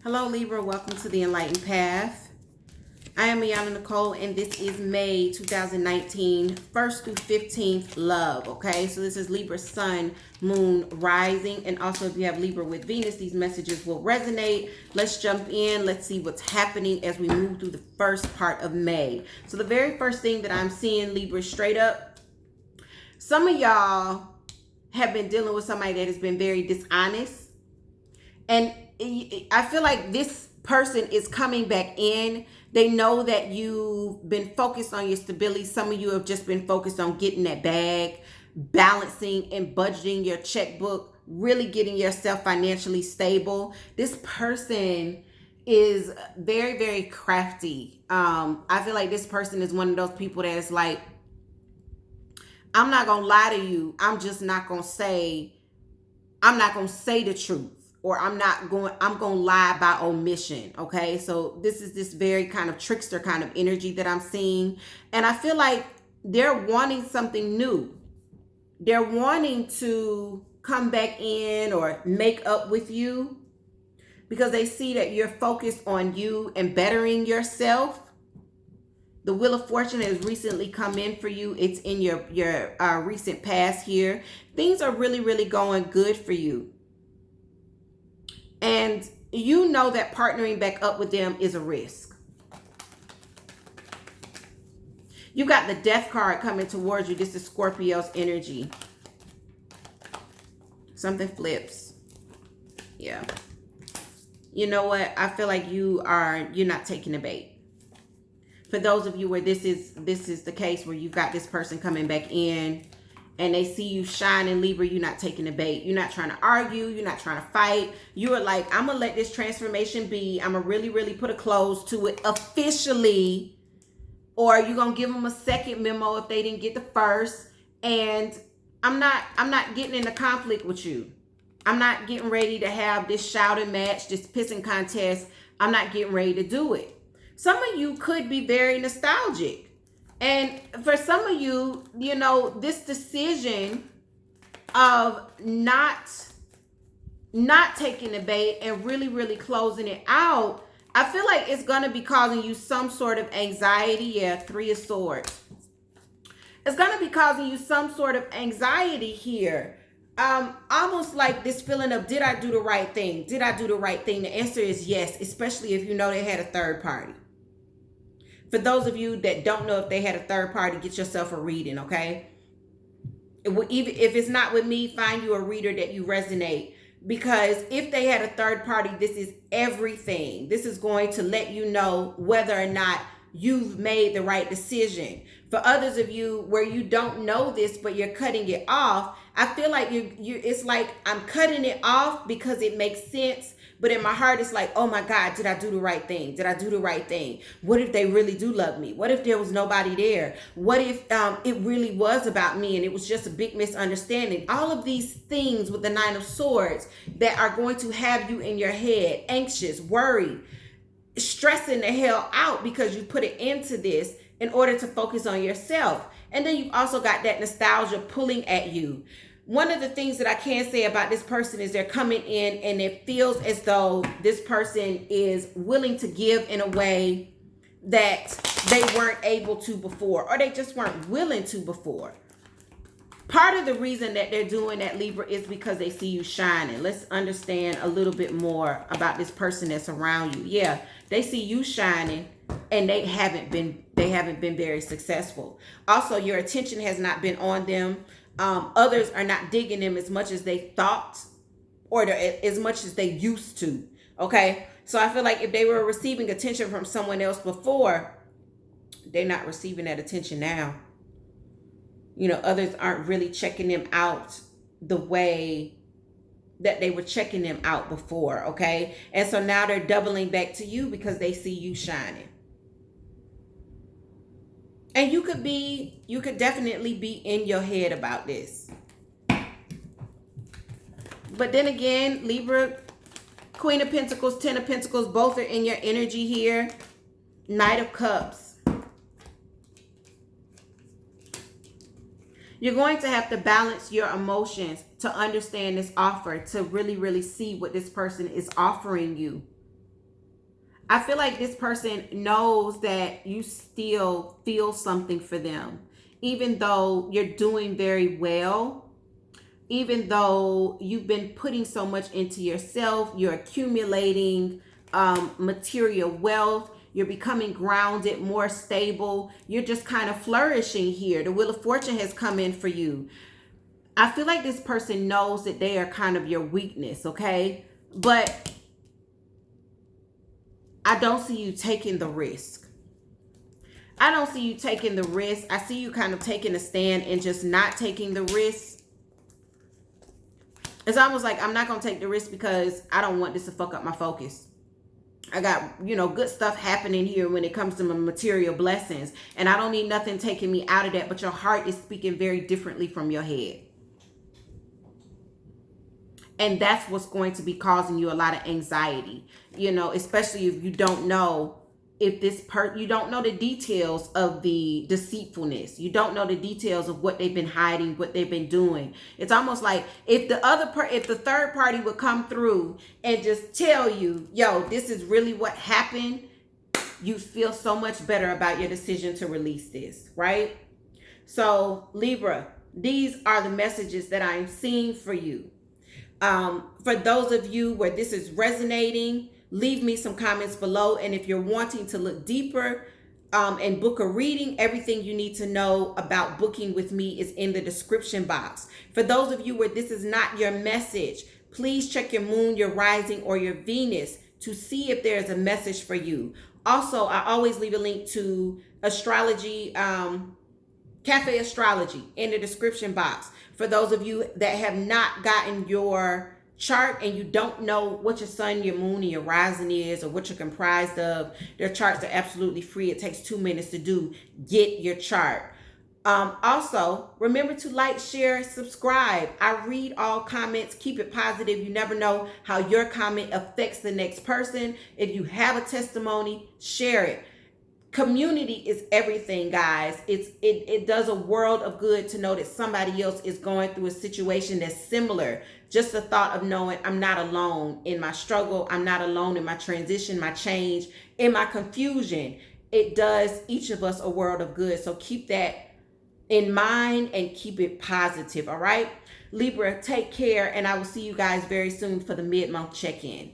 Hello Libra, welcome to the Enlightened Path. I am Ayana Nicole and this is May 2019, 1st through 15th love, okay? So this is Libra Sun, Moon, Rising, and also if you have Libra with Venus, these messages will resonate. Let's jump in. Let's see what's happening as we move through the first part of May. So the very first thing that I'm seeing, Libra, straight up, some of y'all have been dealing with somebody that has been very dishonest, and I feel like this person is coming back in. They know that you've been focused on your stability. Some of you have just been focused on getting that bag, balancing and budgeting your checkbook, really getting yourself financially stable. This person is very, very crafty. I feel like this person is one of those people that is like, I'm not going to lie to you. I'm going to say the truth. Or I'm going to lie by omission. Okay. So this is this very kind of trickster kind of energy that I'm seeing. And I feel like they're wanting something new. They're wanting to come back in or make up with you because they see that you're focused on you and bettering yourself. The Wheel of Fortune has recently come in for you. It's in your recent past here. Things are really, really going good for you. And you know that partnering back up with them is a risk. You got the Death card coming towards you. This is Scorpio's energy. Something flips. Yeah. You know what? I feel like you're not taking the bait. For those of you where this is the case where you've got this person coming back in and they see you shining, Libra, you're not taking the bait. You're not trying to argue. You're not trying to fight. You are like, I'm going to let this transformation be. I'm going to really, really put a close to it officially. Or you're going to give them a second memo if they didn't get the first. And I'm not getting in a conflict with you. I'm not getting ready to have this shouting match, this pissing contest. I'm not getting ready to do it. Some of you could be very nostalgic. And for some of you, you know, this decision of not taking the bait and really, really closing it out, I feel like it's going to be causing you some sort of anxiety. Yeah, Three of Swords. It's going to be causing you some sort of anxiety here. Almost like this feeling of, did I do the right thing? Did I do the right thing? The answer is yes, especially if you know they had a third party. For those of you that don't know if they had a third party, get yourself a reading, okay? Even if it's not with me, find you a reader that you resonate. Because if they had a third party, this is everything. This is going to let you know whether or not you've made the right decision. For others of you where you don't know this, but you're cutting it off, I feel like it's like I'm cutting it off because it makes sense. But in my heart, it's like, oh my God, did I do the right thing? Did I do the right thing? What if they really do love me? What if there was nobody there? What if it really was about me and it was just a big misunderstanding? All of these things with the Nine of Swords that are going to have you in your head, anxious, worried, stressing the hell out because you put it into this in order to focus on yourself. And then you've also got that nostalgia pulling at you. One of the things that I can say about this person is they're coming in and it feels as though this person is willing to give in a way that they weren't able to before, or they just weren't willing to before. Part of the reason that they're doing that, Libra, is because they see you shining. Let's understand a little bit more about this person that's around you. Yeah, they see you shining and they haven't been very successful. Also, your attention has not been on them. Others are not digging them as much as they thought or as much as they used to. Okay. So I feel like if they were receiving attention from someone else before, they're not receiving that attention now. You know, others aren't really checking them out the way that they were checking them out before. Okay. And so now they're doubling back to you because they see you shining. And you could definitely be in your head about this. But then again, Libra, Queen of Pentacles, Ten of Pentacles, both are in your energy here. Knight of Cups. You're going to have to balance your emotions to understand this offer, to really, really see what this person is offering you. I feel like this person knows that you still feel something for them, even though you're doing very well, even though you've been putting so much into yourself, you're accumulating material wealth, you're becoming grounded, more stable, you're just kind of flourishing here. The Wheel of Fortune has come in for you. I feel like this person knows that they are kind of your weakness, okay? But I don't see you taking the risk. I don't see you taking the risk. I see you kind of taking a stand and just not taking the risk. It's almost like I'm not going to take the risk because I don't want this to fuck up my focus. I got, good stuff happening here when it comes to my material blessings. And I don't need nothing taking me out of that. But your heart is speaking very differently from your head. And that's what's going to be causing you a lot of anxiety, especially if you don't know if you don't know the details of the deceitfulness. You don't know the details of what they've been hiding, what they've been doing. It's almost like if the third party would come through and just tell you, yo, this is really what happened, you feel so much better about your decision to release this, right? So Libra, these are the messages that I'm seeing for you. For those of you where this is resonating, leave me some comments below. And if you're wanting to look deeper and book a reading, everything you need to know about booking with me is in the description box. For those of you where this is not your message, please check your moon, your rising, or your Venus to see if there's a message for you. Also, I always leave a link to astrology, Café Astrology in the description box. For those of you that have not gotten your chart and you don't know what your sun, your moon, and your rising is, or what you're comprised of, their charts are absolutely free. It takes 2 minutes to do. Get your chart. Also, remember to like, share, subscribe. I read all comments. Keep it positive. You never know how your comment affects the next person. If you have a testimony, share it. Community is everything, guys. It does a world of good to know that somebody else is going through a situation that's similar. Just the thought of knowing I'm not alone in my struggle. I'm not alone in my transition, my change, in my confusion. It does each of us a world of good. So keep that in mind and keep it positive, all right? Libra, take care, and I will see you guys very soon for the mid-month check-in.